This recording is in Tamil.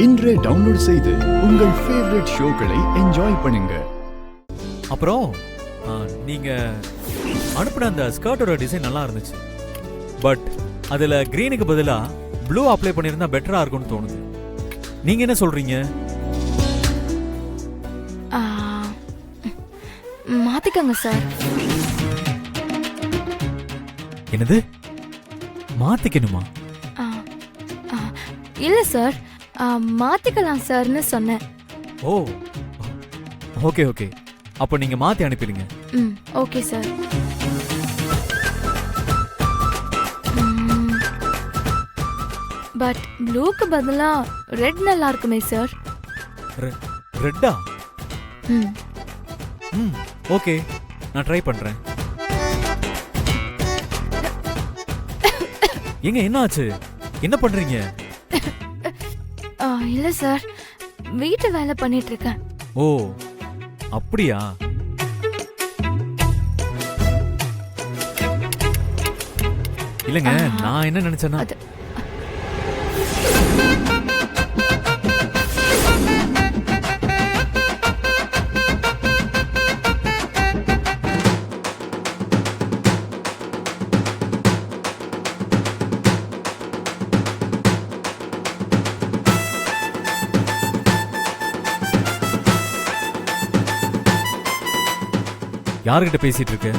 இன்றே டவுன்லோட் செய்து உங்கள் ஃபேவரட் ஷோக்களை என்ஜாய் பண்ணுங்க. அப்புறம் நீங்க அனுப்பின அந்த ஸ்கர்ட்டோட டிசைன் நல்லா இருந்துச்சு. பட் அதுல கிரீனுக்கு பதிலா ப்ளூ அப்ளை பண்ணியிருந்தா பெட்டரா இருக்கும்னு தோணுது. நீங்க என்ன சொல்றீங்க? மாத்திக்கங்க சார். என்னது மாத்திக்கணுமா? இல்ல சார், மாத்திக்கலாம் சார்னு சொன்னேன். ஓ ஓகே ஓகே, அப்ப நீங்க மாத்தி அனுப்பிடுங்க. Okay sir. பட் ப்ளூக்கு பதிலா ரெட் நல்லா இருக்குமே சார். ரெட்டா? ம் ஓகே, நான் ட்ரை பண்றேன். எங்க என்ன ஆச்சு? என்ன பண்றீங்க? இல்ல சார், வீட்டு வேலை பண்ணிட்டு இருக்கேன். ஓ அப்படியா? இல்லங்க, நான் என்ன நினைச்சேன்னா யார்கிட்ட பேசிட்டு இருக்க?